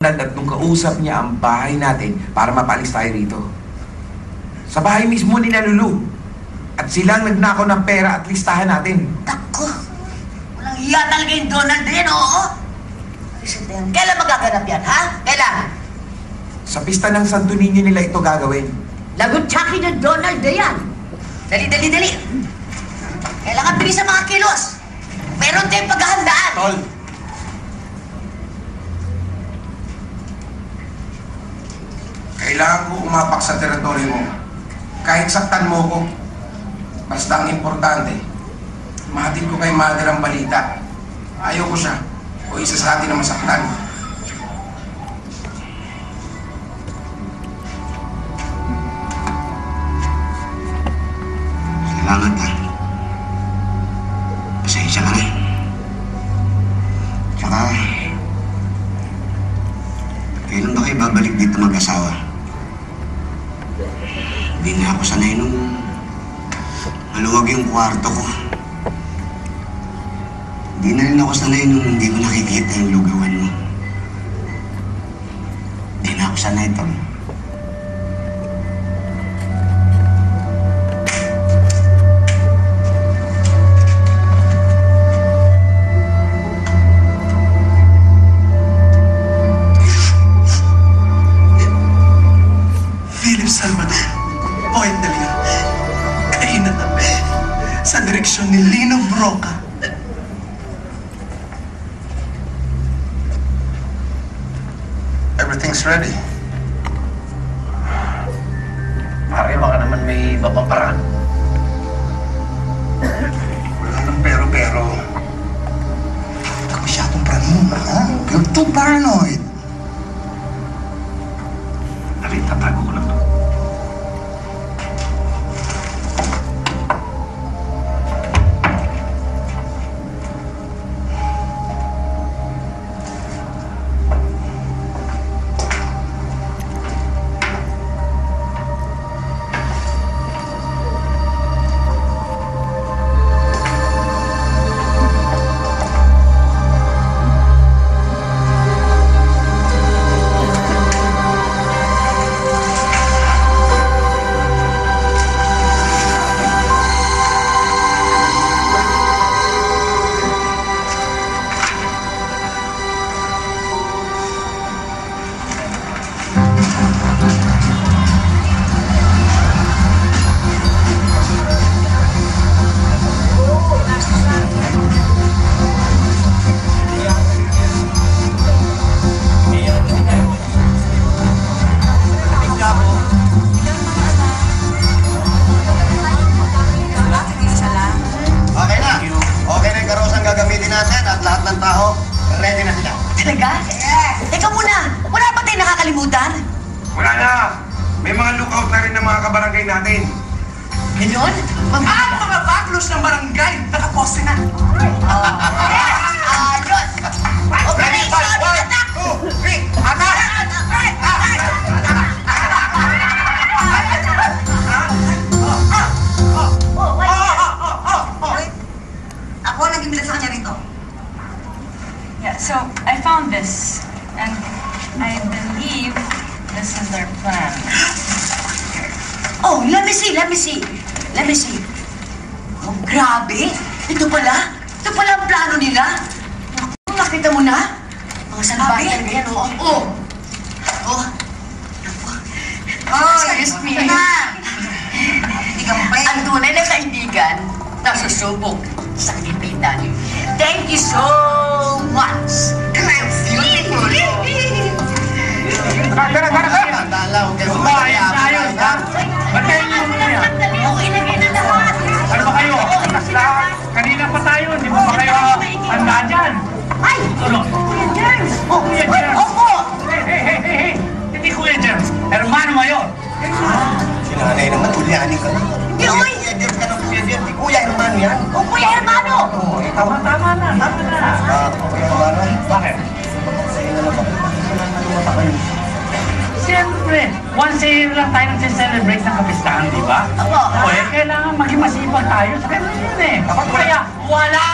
at nung kausap niya ang bahay natin para mapalis tayo rito. Sa bahay mismo ni Lulu. At silang nagnakaw ng pera at listahan natin. Tako! Walang hiya talaga yung Donald din, oo? Kailan magaganap yan, ha? Kailan? Sa pista ng Santo Niño nila ito gagawin. Lagot-tsaki ng Donald din yan. Dali. Kailangan bilis ang mga kilos. Meron tayong paghahandaan. Tol, kailangan ko umapak sa teritoryo mo. Kahit saktan mo ko. Basta ang importante, mahatid ko kay Mother ang balita. Ayaw ko siya o isa sa atin na masaktan. Salamat ha. Pasensya ka na. Tsaka, kailan ba kayo babalik dito mag-asawa? Hindi na ako sanay nung maluwag yung kwarto ko. Hindi na rin ako sanay nung hindi ko nakikita yung lugawan mo. Hindi na ako sanay, Tom. Salvador, Point de Leon, kainatabi sa direksyon ni Lino Broca. Everything's ready. Pare, baka naman may babang paraan. Wala nang pero. Ako masyadong paranoid, ha? You're too paranoid. Pare, tatago ko lang to. Talaga? Teka muna, wala ba tayo nakakalimutan? Wala na! May mga lookout na rin ng mga kabarangay natin. Ganon? Mga baklos ng barangay, nakaposte na. Ayos! Operation Attack! 2, 3, attack! Ako ang naging bilang sa kanya rito. Yeah, so I found this, and I believe this is their plan. Oh, let me see. Oh, grabe! Ito pala ang plano nila. Naku, nakita mo na? Mga salbahe talaga yan, oo. Oh, excuse me. Hindi ka mabait. Ang tunay na kaibigan, nasusubok sa kaibigan. Thank you so much. And I'm beautiful. Ayos, ha? Ba't kayo niyo muna yan? Okay na kayo na lahat. Ano ba kayo? Lahat. Kanina pa tayo, hindi mo ba kayo handa dyan? Ay! Ano? Kuya James! Oh, Kuya James! opo! Hey! Hindi Kuya James, hermano mayor. Si nanay naman, ulyanin ka na. Hindi, uy! Kuya Jeff ka ng Kuya Jeff. Di Kuya Hermano yan. Oh, Kuya Hermano! Oo, Tama na. Kuya Hermano. Bakit? Sa'yo na lang ba? Sa'yo kayo. Siyempre, once a year lang tayo nag-celebrate ng kapistahan, di ba? Opo. O kailangan maging masipag tayo sa pera yun eh. Kapag kaya, wala!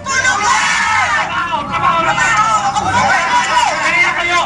Tulungan! Trabaho! Kanina kayo!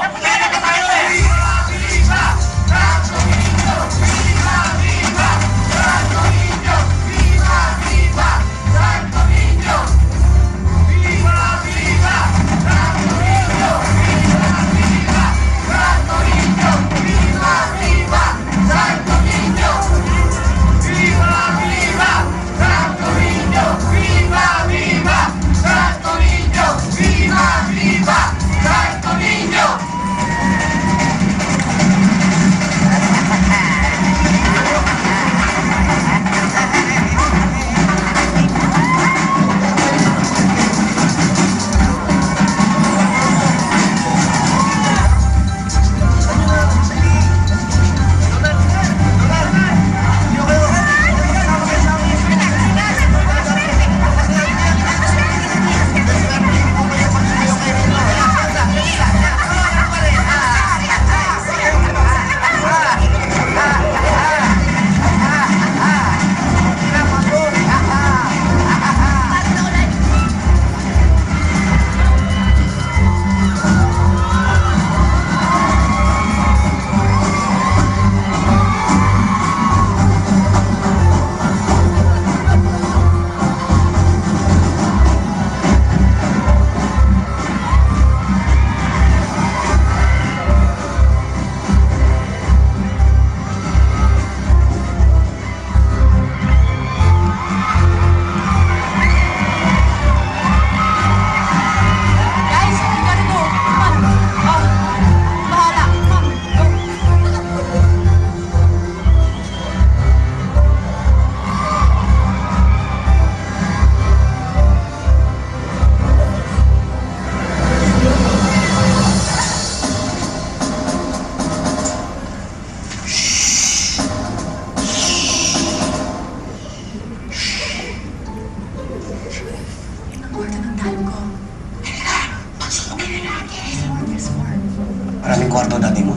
Maraming kwarto dati mo.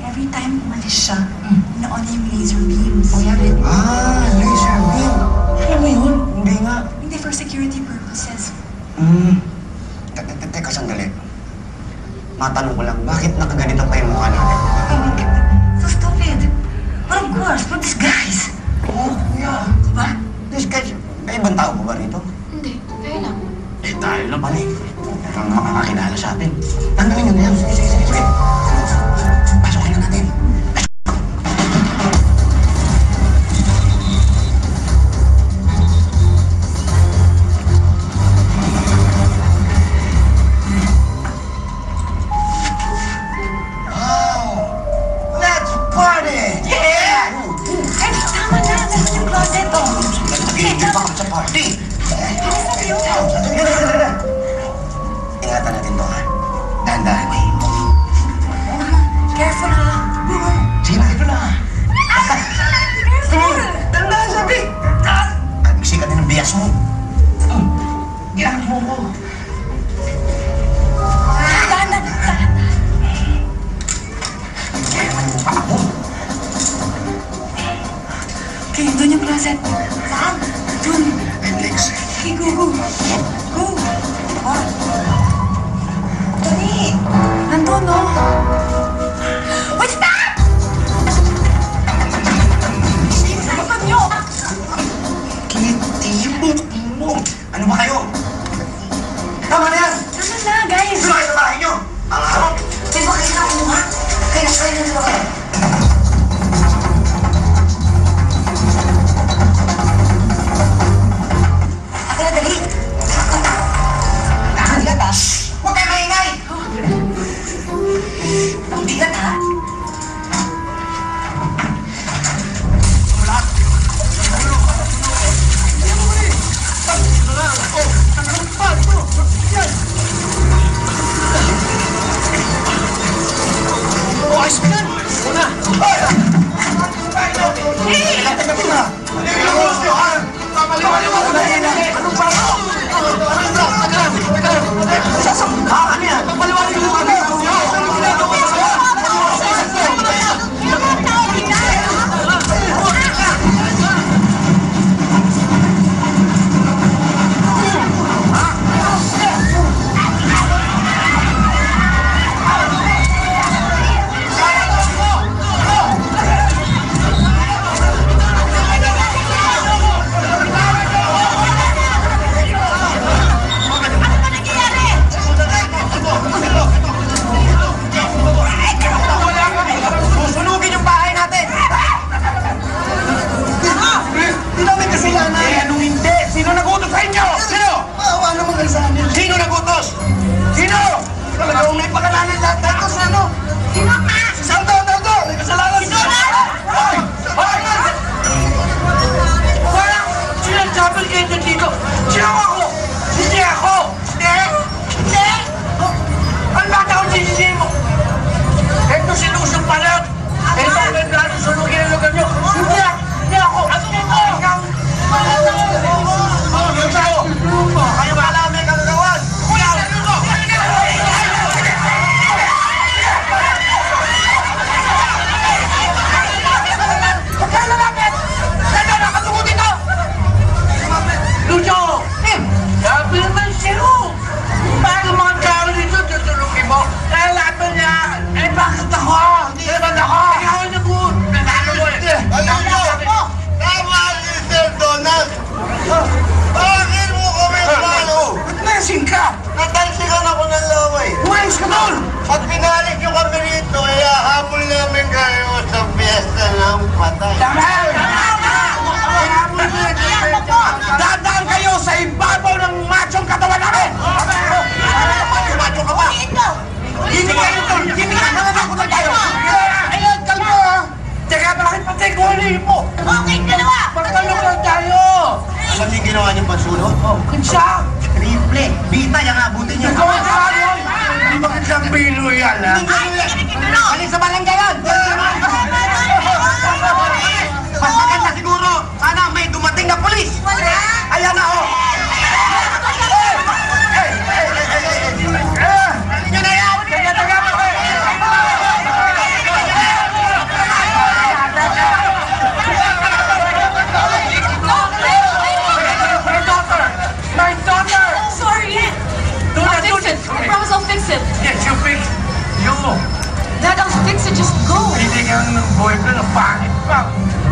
Every time umalis siya, naon niya yung laser beams. Laser beam. Alam mo yun? Hindi nga. Hindi, for security purposes. Teka sandali. Matanong ko lang, bakit nakaganito pa yung mukha natin? So stupid. But of course, but these guys. Yeah. Diba? This guy, may ibang tao ba rito? Hindi, kayo lang. Tayo lang pala eh. Ang makakakilala sa atin. Tanungin nyo na yan. Sige. Pasokin na natin. Wow! Let's party! Eh, tama na. Nasa yung closet, oh. Hindi pa kami sa party. Ingatan natin to, ha? Dahan-dahan. Careful, ha? Sige na, ito na. Careful! Dahan-dahan, sabi! Magsika din ang bias mo. Ginamit mo ko. Dahan. Kaya naman yung mukha mo. Okay, doon yung closet. Saan? Doon. Alex. Okay, go. Go. Dali. Nandun, no? Wait, stop! Sinisapan niyo! Kitty mo. Ano ba kayo? Tama na yan! Tama na, guys! Sino kayo sa bahay niyo? Ang harap! Di ba kayo na kumuha? Kaya na ba kayo? Ako na, dali! Bigat, ha? Huwag kayo maingay! Ang bigat, ha? Dadaan kayo sa ibabaw ng machong katawan namin! Macho ka ba? Hindi kayo ito! Hindi ka nanganakot na tayo! Ayan, kalmo ha! Teka, bakit pati kunin mo? Okay, dalawa! Pagkalok lang tayo! Alam niyo yung ginawa niyong pansuno? Kunsa! Triple! Bita yung abutin niyo! Ikaw ang tayo! Hindi magandang pilo yan ha! Balik sa balanggayan! Mas maganda siguro! Sana may dumating na pulis! Wala! Ayan na oh! Yun na yan! boyfriend ang pangit pa.